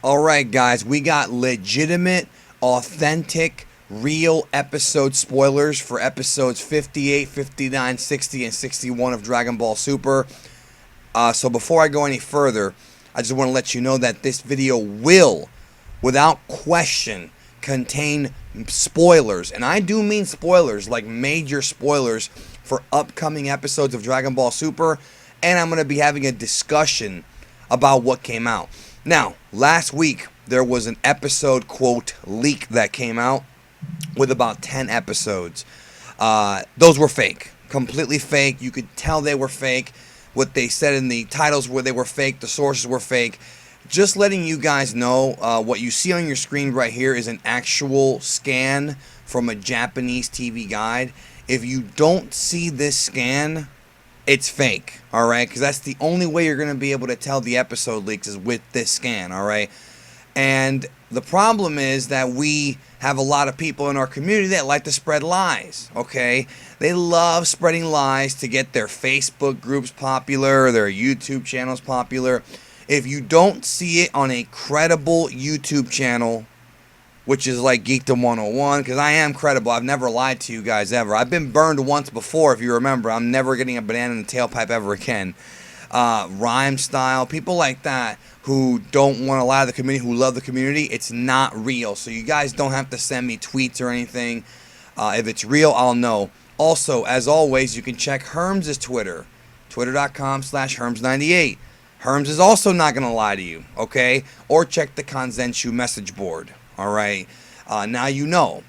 Alright guys, we got legitimate, authentic, real episode spoilers for episodes 58, 59, 60, and 61 of Dragon Ball Super. So before I go any further, I just want to let you know that this video will, without question, contain spoilers. And I do mean spoilers, like major spoilers for upcoming episodes of Dragon Ball Super. And I'm going to be having a discussion about what came out. Now, last week, there was an episode, quote, leak that came out with about 10 episodes. Those were fake. Completely fake. You could tell they were fake. What they said in the titles were they were fake. The sources were fake. Just letting you guys know, what you see on your screen right here is an actual scan from a Japanese TV guide. If you don't see this scan, it's fake, alright? Because that's the only way you're going to be able to tell the episode leaks is with this scan, alright? And the problem is that we have a lot of people in our community that like to spread lies, okay? They love spreading lies to get their Facebook groups popular, their YouTube channels popular. If you don't see it on a credible YouTube channel, which is like Geekdom 101, because I am credible. I've never lied to you guys ever. I've been burned once before, if you remember. I'm never getting a banana in the tailpipe ever again. Rhyme style, people like that who don't want to lie to the community, who love the community, it's not real. So you guys don't have to send me tweets or anything. If it's real, I'll know. Also, as always, you can check Herms' Twitter, twitter.com/Herms98. Herms is also not going to lie to you, okay? Or check the Kanzenshu message board. Alright, now you know.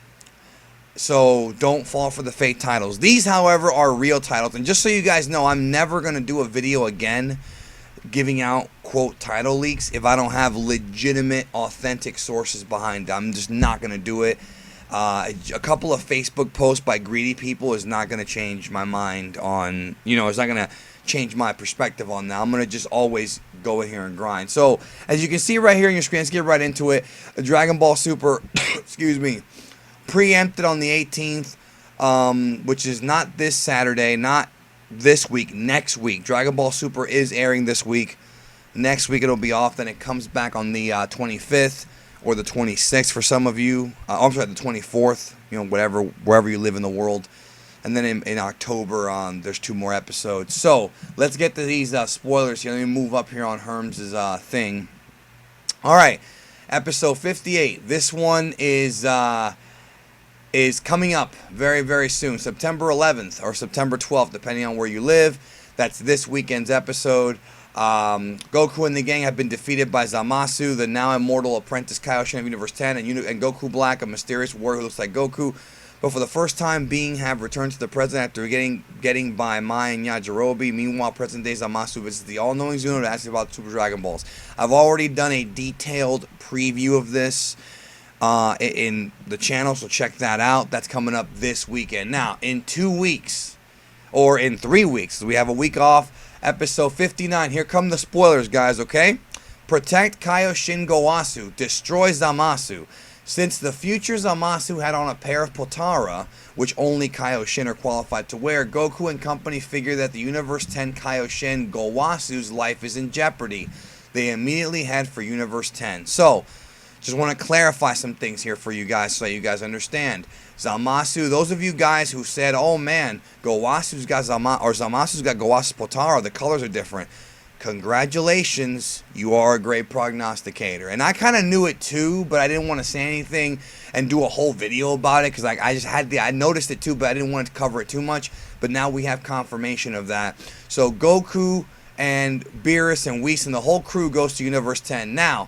So don't fall for the fake titles. These, however, are real titles. And just so you guys know, I'm never going to do a video again giving out, quote, title leaks if I don't have legitimate, authentic sources behind it. I'm just not going to do it. A couple of Facebook posts by greedy people is not going to change my mind on, it's not going to change my perspective on that. I'm going to just always go in here and grind. So, as you can see right here on your screen, let's get right into it. Dragon Ball Super, excuse me, preempted on the 18th, which is not this Saturday, not this week, next week. Dragon Ball Super is airing this week. Next week it'll be off, then it comes back on the 25th or the 26th for some of you. I'm sorry, the 24th, wherever you live in the world. And then in October, there's 2 more episodes. So, let's get to these spoilers here. Let me move up here on Herms' thing. Alright, episode 58. This one is coming up very, very soon. September 11th or September 12th, depending on where you live. That's this weekend's episode. Goku and the gang have been defeated by Zamasu, the now immortal apprentice Kaioshin of Universe 10, and Goku Black, a mysterious warrior who looks like Goku, but for the first time have returned to the present after getting by Mai and Yajirobe. Meanwhile, present-day Zamasu visits the all-knowing Zuno to ask about Super Dragon Balls. I've already done a detailed preview of this in the channel, so check that out. That's coming up this weekend. Now, in 2 weeks, or in 3 weeks, we have a week off, episode 59. Here come the spoilers, guys, okay? Protect Kaioshin Gowasu. Destroy Zamasu. Since the future Zamasu had on a pair of Potara, which only Kaioshin are qualified to wear, Goku and company figure that the Universe 10 Kaioshin Gowasu's life is in jeopardy. They immediately head for Universe 10. So, just want to clarify some things here for you guys so that you guys understand. Zamasu, those of you guys who said, oh man, Gowasu's got Zamasu's got Gowasu's Potara, the colors are different. Congratulations, you are a great prognosticator. And I kind of knew it too, but I didn't want to say anything and do a whole video about it because I noticed it too, but I didn't want to cover it too much. But now we have confirmation of that. So Goku and Beerus and Whis and the whole crew goes to Universe 10. Now,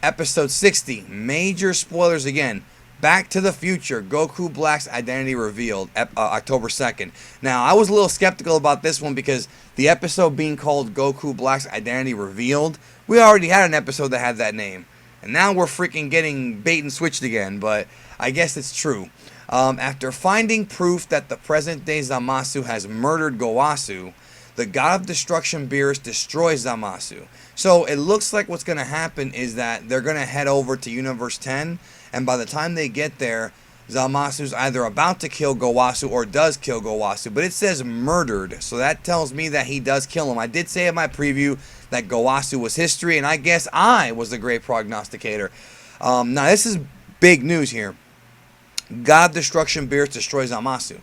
episode 60, major spoilers again. Back to the Future, Goku Black's identity revealed, October 2nd. Now, I was a little skeptical about this one because the episode being called Goku Black's identity revealed, we already had an episode that had that name. And now we're freaking getting bait and switched again, but I guess it's true. After finding proof that the present-day Zamasu has murdered Gowasu, the God of Destruction Beerus destroys Zamasu. So it looks like what's going to happen is that they're going to head over to Universe 10, and by the time they get there, Zamasu's either about to kill Gowasu or does kill Gowasu, but it says murdered, so that tells me that he does kill him. I did say in my preview that Gowasu was history, and I guess I was the great prognosticator. Now, this is big news here. God Destruction Beers destroys Zamasu.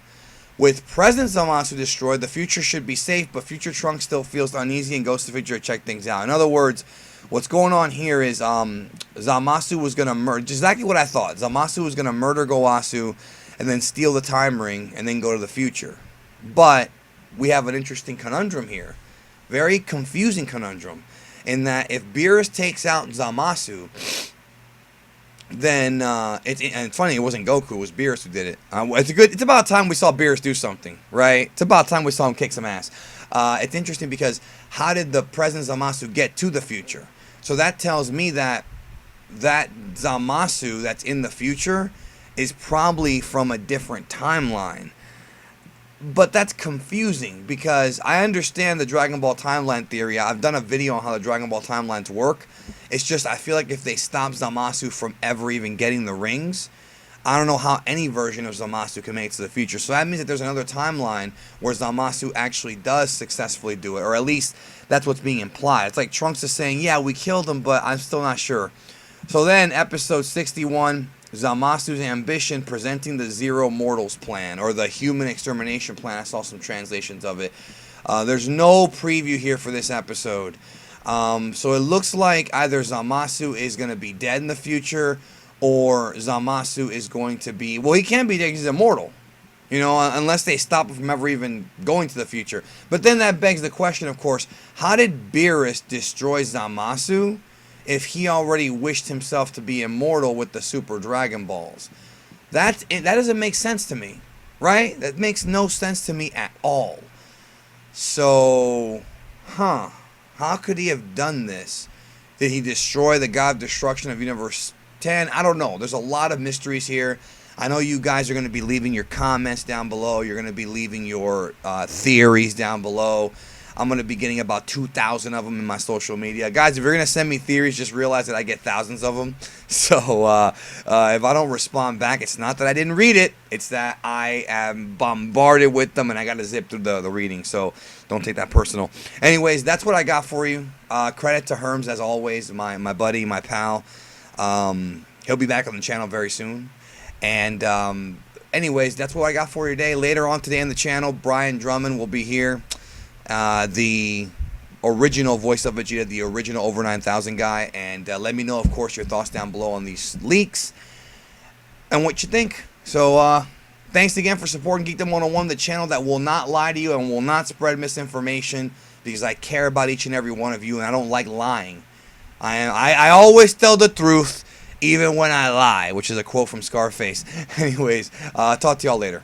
With present Zamasu destroyed, the future should be safe, but future Trunks still feels uneasy and goes to the future to check things out. In other words, what's going on here is Zamasu was going to murder, exactly what I thought. Zamasu was going to murder Gowasu and then steal the time ring and then go to the future. But we have an interesting conundrum here. Very confusing conundrum. In that if Beerus takes out Zamasu, then and it's funny, it wasn't Goku, it was Beerus who did it. It's about time we saw Beerus do something, right? It's about time we saw him kick some ass. It's interesting because how did the present Zamasu get to the future? So that tells me that Zamasu that's in the future is probably from a different timeline. But that's confusing because I understand the Dragon Ball timeline theory. I've done a video on how the Dragon Ball timelines work. It's just I feel like if they stop Zamasu from ever even getting the rings, I don't know how any version of Zamasu can make it to the future. So that means that there's another timeline where Zamasu actually does successfully do it. Or at least that's what's being implied. It's like Trunks is saying, yeah, we killed him, but I'm still not sure. So then episode 61... Zamasu's ambition, presenting the Zero Mortals plan, or the human extermination plan. I saw some translations of it. There's no preview here for this episode. So it looks like either Zamasu is going to be dead in the future, or Zamasu is going to be... Well, he can't be dead because he's immortal. You know, unless they stop him from ever even going to the future. But then that begs the question, of course, how did Beerus destroy Zamasu if he already wished himself to be immortal with the Super Dragon Balls? That doesn't make sense to me, right? That makes no sense to me at all. So, how could he have done this? Did he destroy the God of Destruction of Universe 10? I don't know. There's a lot of mysteries here. I know you guys are going to be leaving your comments down below. You're going to be leaving your theories down below. I'm going to be getting about 2,000 of them in my social media. Guys, if you're going to send me theories, just realize that I get thousands of them. So if I don't respond back, it's not that I didn't read it. It's that I am bombarded with them and I got to zip through the reading. So don't take that personal. Anyways, that's what I got for you. Credit to Herms, as always, my buddy, my pal. He'll be back on the channel very soon. And anyways, that's what I got for you today. Later on today on the channel, Brian Drummond will be here. The original voice of Vegeta, the original over 9,000 guy, and let me know, of course, your thoughts down below on these leaks and what you think. So thanks again for supporting Geekdom 101, the channel that will not lie to you and will not spread misinformation, because I care about each and every one of you and I don't like lying. I always tell the truth even when I lie, which is a quote from Scarface. Anyways, talk to y'all later.